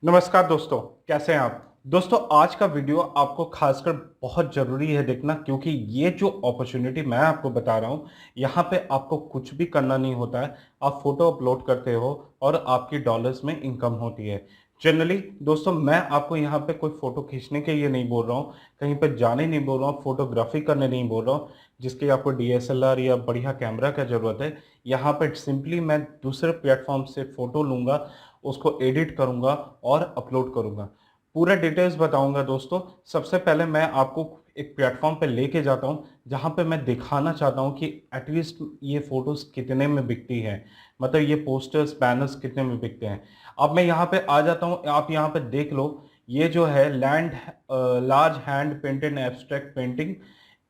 नमस्कार दोस्तों, कैसे हैं आप? दोस्तों, आज का वीडियो आपको खासकर बहुत ज़रूरी है देखना, क्योंकि ये जो अपॉर्चुनिटी मैं आपको बता रहा हूँ, यहाँ पे आपको कुछ भी करना नहीं होता है। आप फ़ोटो अपलोड करते हो और आपकी डॉलर्स में इनकम होती है। जनरली दोस्तों, मैं आपको यहाँ पे कोई फ़ोटो खींचने के लिए नहीं बोल रहा हूँ, कहीं पे जाने नहीं बोल रहा हूँ, फ़ोटोग्राफ़ी करने नहीं बोल रहा हूँ, जिसके आपको डीएसएलआर या बढ़िया कैमरा का ज़रूरत है। यहाँ पे सिंपली मैं दूसरे प्लेटफ़ॉर्म से फ़ोटो लूँगा, उसको एडिट करूँगा और अपलोड करूँगा। पूरा डिटेल्स बताऊँगा दोस्तों। सबसे पहले मैं आपको एक प्लेटफ़ॉर्म पे लेके जाता हूँ, जहाँ पे मैं दिखाना चाहता हूँ कि एटलीस्ट ये फ़ोटोज़ कितने में बिकती हैं। मतलब ये पोस्टर्स, बैनर्स कितने में बिकते हैं। अब मैं यहाँ पे आ जाता हूँ, आप यहाँ पे देख लो, ये जो है large hand painted abstract painting,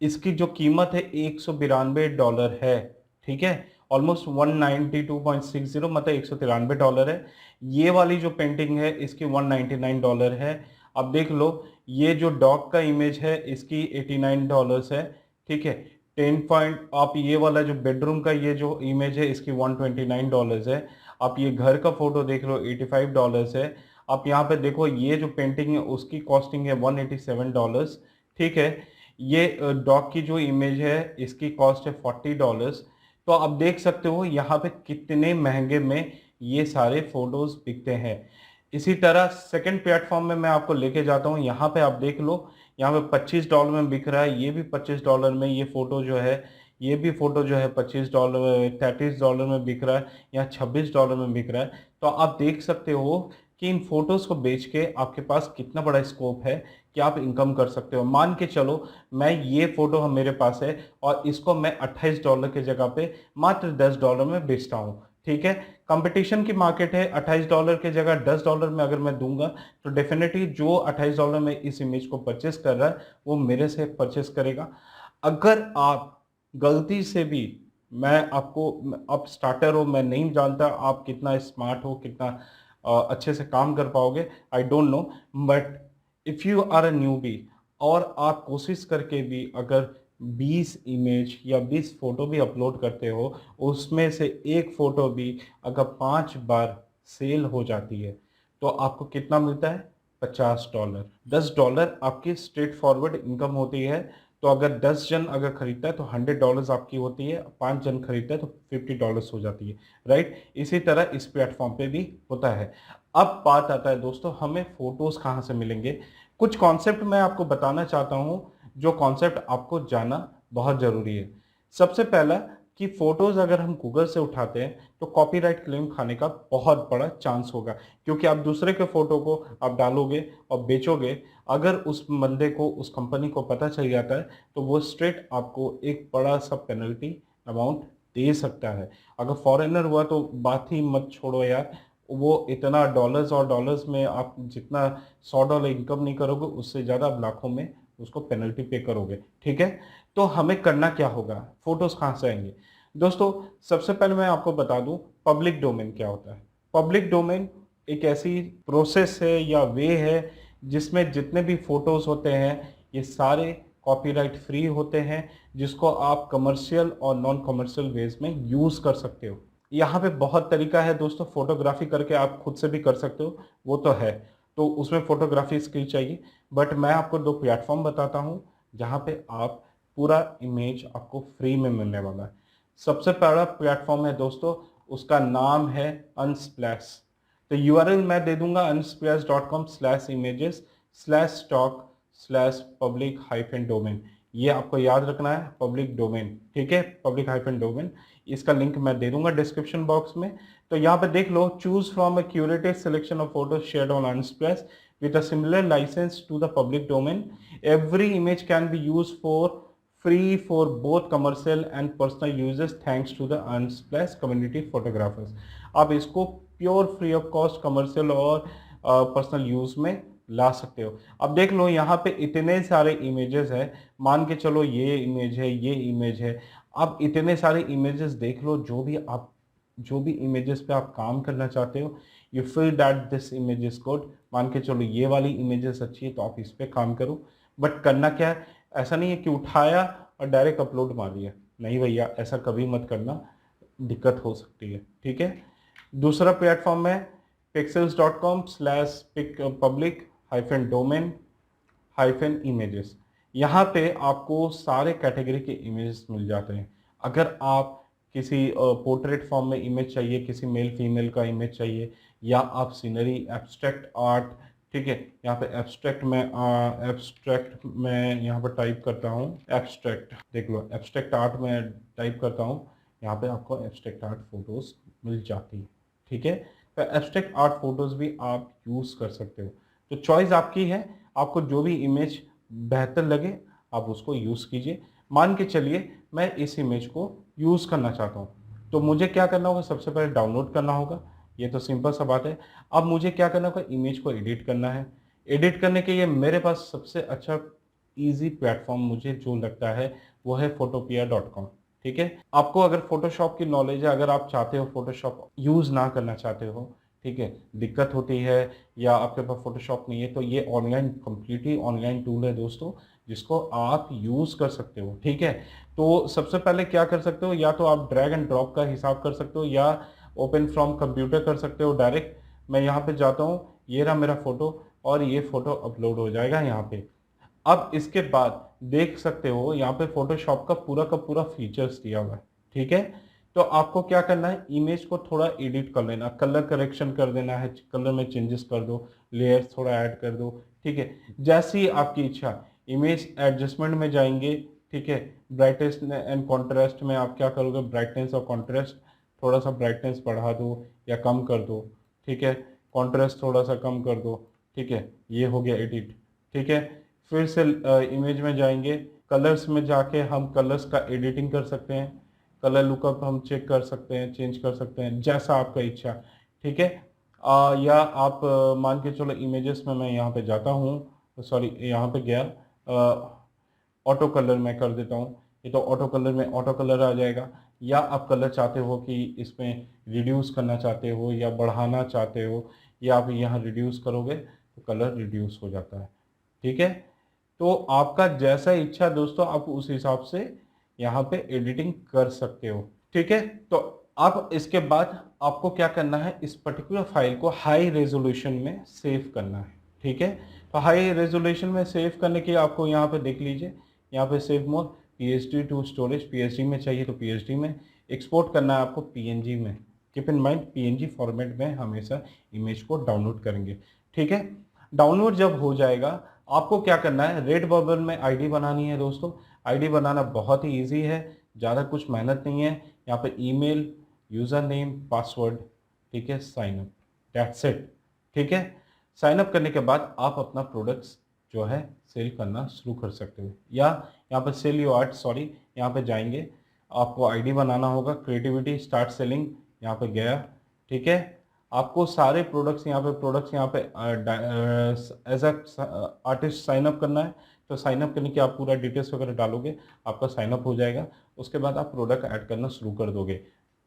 इसकी जो कीमत है $192 है, ठीक है? ऑलमोस्ट 192.60, मतलब $193 है। ये वाली जो पेंटिंग है इसकी $199 है। अब देख लो, ये जो डॉग का इमेज है इसकी $89 है, ठीक है। 10 पॉइंट, आप ये वाला जो बेडरूम का ये जो इमेज है इसकी $129 है। आप ये घर का फोटो देख लो, $85 है। आप यहाँ पे देखो, ये जो पेंटिंग है उसकी कॉस्टिंग है $187, ठीक है। ये डॉग की जो इमेज है इसकी कॉस्ट है $40। तो आप देख सकते हो यहाँ पे कितने महंगे में ये सारे फोटोज बिकते हैं। इसी तरह सेकंड प्लेटफॉर्म में मैं आपको लेके जाता हूँ। यहाँ पे आप देख लो, यहाँ पे $25 में बिक रहा है, ये भी $25 में। ये फोटो जो है, ये भी फोटो जो है $25 में, $30 में बिक रहा है, यहाँ $26 में बिक रहा है। तो आप देख सकते हो कि इन फोटोज को बेच के आपके पास कितना बड़ा स्कोप है कि आप इनकम कर सकते हो। मान के चलो, मैं ये फोटो हम मेरे पास है और इसको मैं $28 की जगह पे मात्र $10 में बेचता हूँ, ठीक है। कंपटीशन की मार्केट है, $28 की जगह $10 में अगर मैं दूंगा तो डेफिनेटली जो $28 में इस इमेज को परचेस कर रहा है वो मेरे से परचेस करेगा। अगर आप गलती से भी, मैं आपको, आप स्टार्टर हो, मैं नहीं जानता आप कितना स्मार्ट हो, कितना अच्छे से काम कर पाओगे, I don't know, but if you are a newbie और आप कोशिश करके भी अगर 20 इमेज या 20 फोटो भी अपलोड करते हो, उसमें से एक फोटो भी अगर 5 बार सेल हो जाती है तो आपको कितना मिलता है? $50। $10 आपकी स्ट्रेट फॉरवर्ड इनकम होती है। तो अगर 10 जन अगर खरीदता है तो $100 आपकी होती है, 5 जन खरीदता है तो $50 हो जाती है, राइट। इसी तरह इस प्लेटफॉर्म पे भी होता है। अब बात आता है दोस्तों, हमें फोटोज कहाँ से मिलेंगे। कुछ कॉन्सेप्ट मैं आपको बताना चाहता हूँ, जो कॉन्सेप्ट आपको जाना बहुत ज़रूरी है। सबसे पहला, कि फ़ोटोज़ अगर हम गूगल से उठाते हैं तो कॉपीराइट क्लेम खाने का बहुत बड़ा चांस होगा, क्योंकि आप दूसरे के फ़ोटो को आप डालोगे और बेचोगे। अगर उस बंदे को, उस कंपनी को पता चल जाता है तो वो स्ट्रेट आपको एक बड़ा सा पेनल्टी अमाउंट दे सकता है। अगर फॉरेनर हुआ तो बात ही मत छोड़ो यार, वो इतना डॉलर्स और डॉलर्स में आप जितना $100 इनकम नहीं करोगे, उससे ज़्यादा आप लाखों में उसको पेनल्टी पे करोगे, ठीक है। तो हमें करना क्या होगा, फोटोज कहाँ से आएंगे? दोस्तों, सबसे पहले मैं आपको बता दूं पब्लिक डोमेन क्या होता है। पब्लिक डोमेन एक ऐसी प्रोसेस है या वे है जिसमें जितने भी फोटोज होते हैं ये सारे कॉपीराइट फ्री होते हैं, जिसको आप कमर्शियल और नॉन कमर्शियल वेज में यूज कर सकते हो। यहाँ पे बहुत तरीका है दोस्तों, फोटोग्राफी करके आप खुद से भी कर सकते हो, वो तो है। तो उसमें फोटोग्राफी स्किल चाहिए, बट मैं आपको दो प्लेटफॉर्म बताता हूँ जहाँ पे आप पूरा इमेज आपको फ्री में मिलने वाला है। सबसे पहला प्लेटफॉर्म है दोस्तों, उसका नाम है अनस्प्लैश। तो यूआरएल मैं दे दूंगा, unsplash.com/images/stock/public-domain। ये आपको याद रखना है, पब्लिक डोमेन, ठीक है, public-domain। इसका लिंक मैं दे दूंगा डिस्क्रिप्शन बॉक्स में। तो यहाँ पे देख लो, choose from a curated selection of photo shared on Unsplash with a similar license to the public domain. Every image can be used for free for both commercial and personal uses thanks to the Unsplash community photographers। आप इसको pure free of cost commercial और personal use में ला सकते हो। अब देख लो, यहाँ पे इतने सारे इमेजेस हैं। मान के चलो ये इमेज है, ये इमेज है। आप इतने सारे इमेजेस देख लो, जो भी इमेजेस पे आप काम करना चाहते हो, you feel that this image is good. मान के चलो ये वाली इमेजेस अच्छी है तो आप इस पे काम करो। बट करना क्या है, ऐसा नहीं है कि उठाया और डायरेक्ट अपलोड मार दिया। नहीं भैया, ऐसा कभी मत करना, दिक्कत हो सकती है, ठीक है। दूसरा प्लेटफॉर्म है pixels.com/public-domain-images। यहाँ पे आपको सारे कैटेगरी के इमेजेस मिल जाते हैं। अगर आप किसी पोर्ट्रेट फॉर्म में इमेज चाहिए, किसी मेल फीमेल का इमेज चाहिए, या आप सीनरी, एब्स्ट्रैक्ट आर्ट, ठीक है, यहाँ पे एब्स्ट्रैक्ट में यहाँ पर टाइप करता हूँ एब्स्ट्रैक्ट, देख लो एब्स्ट्रैक्ट आर्ट में टाइप करता हूँ, यहाँ पे आपको एब्स्ट्रैक्ट आर्ट फोटोज मिल जाती है। ठीक है, तो एब्स्ट्रैक्ट आर्ट फोटोज भी आप यूज़ कर सकते हो। तो चॉइस आपकी है, आपको जो भी इमेज बेहतर लगे आप उसको यूज़ कीजिए। मान के चलिए मैं इस इमेज को यूज़ करना चाहता हूँ, तो मुझे क्या करना होगा, सबसे पहले डाउनलोड करना होगा। ये तो सिंपल सा बात है। अब मुझे क्या करना होगा, इमेज को एडिट करना है। एडिट करने के लिए मेरे पास सबसे अच्छा ईजी प्लेटफॉर्म मुझे जो लगता है वो है photopea.com। ठीक है, आपको अगर फोटोशॉप की नॉलेज है, अगर आप चाहते हो फोटोशॉप यूज़ ना करना चाहते हो, ठीक है, दिक्कत होती है या आपके पास फोटोशॉप नहीं है, तो ये ऑनलाइन, कंप्लीटली ऑनलाइन टूल है दोस्तों, जिसको आप यूज़ कर सकते हो। ठीक है, तो सबसे पहले क्या कर सकते हो, या तो आप ड्रैग एंड ड्रॉप का हिसाब कर सकते हो, या ओपन फ्रॉम कंप्यूटर कर सकते हो डायरेक्ट। मैं यहाँ पे जाता हूँ, ये रहा मेरा फोटो, और ये फोटो अपलोड हो जाएगा यहाँ पे। अब इसके बाद देख सकते हो यहाँ पे फोटोशॉप का पूरा फीचर्स दिया हुआ है। ठीक है, तो आपको क्या करना है, इमेज को थोड़ा एडिट कर लेना, कलर करेक्शन कर देना है, कलर में चेंजेस कर दो, लेयर्स थोड़ा ऐड कर दो। ठीक है, जैसी आपकी इच्छा। इमेज एडजस्टमेंट में जाएंगे, ठीक है, ब्राइटनेस एंड कॉन्ट्रास्ट में आप क्या करोगे, ब्राइटनेस और कॉन्ट्रास्ट, थोड़ा सा ब्राइटनेस बढ़ा दो या कम कर दो। ठीक है, कॉन्ट्रास्ट थोड़ा सा कम कर दो। ठीक है, ये हो गया एडिट। ठीक है, फिर से इमेज में जाएंगे, कलर्स में जाके हम कलर्स का एडिटिंग कर सकते हैं, कलर लुकअप हम चेक कर सकते हैं, चेंज कर सकते हैं, जैसा आपका इच्छा। ठीक है, या आप मान के चलो इमेजेस में मैं यहाँ पे जाता हूँ, सॉरी यहाँ पे गया, ऑटो कलर में कर देता हूँ, ये तो ऑटो कलर में ऑटो कलर आ जाएगा। या आप कलर चाहते हो कि इसमें रिड्यूस करना चाहते हो या बढ़ाना चाहते हो, या आप यहाँ रिड्यूस करोगे तो कलर रिड्यूस हो जाता है। ठीक है, तो आपका जैसा इच्छा दोस्तों, आप उस हिसाब से यहाँ पे एडिटिंग कर सकते हो। ठीक है, तो अब इसके बाद आपको क्या करना है, इस पर्टिकुलर फाइल को हाई रेजोल्यूशन में सेव करना है। ठीक है, तो हाई रेजोल्यूशन में सेव करने के लिए आपको यहाँ पे देख लीजिए, यहाँ पे save mode PhD to storage, PhD में चाहिए तो पीएचडी में, एक्सपोर्ट करना है आपको पीएनजी में। Keep in mind PNG format में हमेशा इमेज को डाउनलोड करेंगे। ठीक है, डाउनलोड जब हो जाएगा, आपको क्या करना है, रेड बबल में आईडी बनानी है दोस्तों। आईडी बनाना बहुत ही इजी है, ज़्यादा कुछ मेहनत नहीं है। यहाँ पे ईमेल, यूज़र नेम, पासवर्ड, ठीक है, साइन अप, दैट्स इट। ठीक है, साइन अप करने के बाद आप अपना प्रोडक्ट्स जो है सेल करना शुरू कर सकते हो। या यहाँ पे सेल योर आर्ट, सॉरी, यहाँ पे जाएंगे, आपको आईडी बनाना होगा, क्रिएटिविटी, स्टार्ट सेलिंग, यहाँ पे गया। ठीक है, आपको सारे प्रोडक्ट्स यहाँ पे as a artist sign up करना है। तो साइन अप करने के आप पूरा डिटेल्स वगैरह डालोगे, आपका साइन अप हो जाएगा। उसके बाद आप प्रोडक्ट ऐड करना शुरू कर दोगे।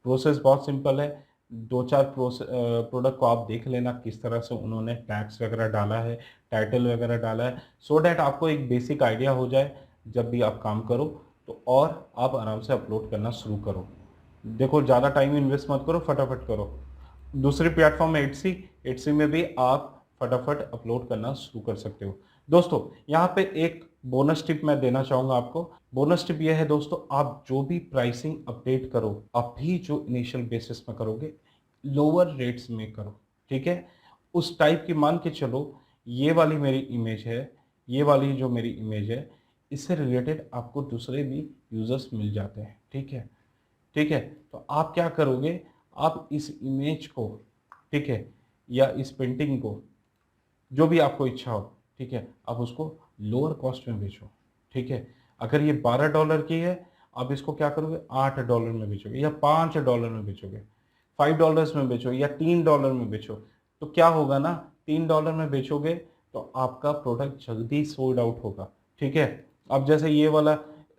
प्रोसेस बहुत सिंपल है, दो चार प्रोडक्ट को आप देख लेना किस तरह से उन्होंने टैग्स वगैरह डाला है, टाइटल वगैरह डाला है, सो डैट आपको एक बेसिक आइडिया हो जाए जब भी आप काम करो तो, और आप आराम से अपलोड करना शुरू करो। देखो ज़्यादा टाइम इन्वेस्ट मत करो, फटाफट करो। दूसरी प्लेटफॉर्म है एटसी, एटसी में भी आप फटाफट अपलोड करना शुरू कर सकते हो। दोस्तों यहाँ पे एक बोनस टिप मैं देना चाहूँगा आपको। बोनस टिप ये है दोस्तों, आप जो भी प्राइसिंग अपडेट करो, अभी जो इनिशियल बेसिस में करोगे, लोअर रेट्स में करो। ठीक है, उस टाइप की मान के चलो, ये वाली मेरी इमेज है, ये वाली जो मेरी इमेज है, इससे रिलेटेड आपको दूसरे भी यूजर्स मिल जाते हैं। ठीक है, ठीक है, तो आप क्या करोगे, आप इस इमेज को, ठीक है, या इस पेंटिंग को, जो भी आपको इच्छा हो, ठीक है, आप उसको लोअर कॉस्ट में बेचो। ठीक है, अगर ये $12 की है, आप इसको क्या करोगे, $8 में बेचोगे, या $5 में बेचोगे, $5 में बेचो, या $3 में बेचो। तो क्या होगा ना, $3 में बेचोगे तो आपका प्रोडक्ट जल्दी सोल्ड आउट होगा। ठीक है, अब जैसे ये वाला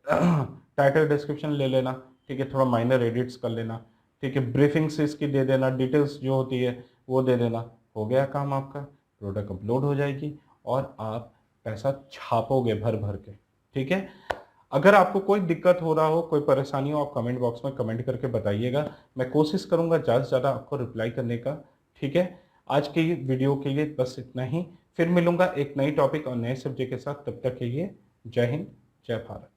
टाइटल डिस्क्रिप्शन ले लेना, ठीक है, थोड़ा माइनर एडिट्स कर लेना, ठीक है, ब्रीफिंग्स इसकी दे देना, डिटेल्स जो होती है वो दे देना, हो गया काम आपका, प्रोडक्ट अपलोड हो जाएगी और आप पैसा छापोगे भर भर के। ठीक है, अगर आपको कोई दिक्कत हो रहा हो, कोई परेशानी हो, आप कमेंट बॉक्स में कमेंट करके बताइएगा, मैं कोशिश करूंगा ज़्यादा से ज़्यादा आपको रिप्लाई करने का। ठीक है, आज के वीडियो के लिए बस इतना ही। फिर मिलूंगा एक नई टॉपिक और नए सब्जेक्ट के साथ। तब तक के लिए जय हिंद, जय भारत।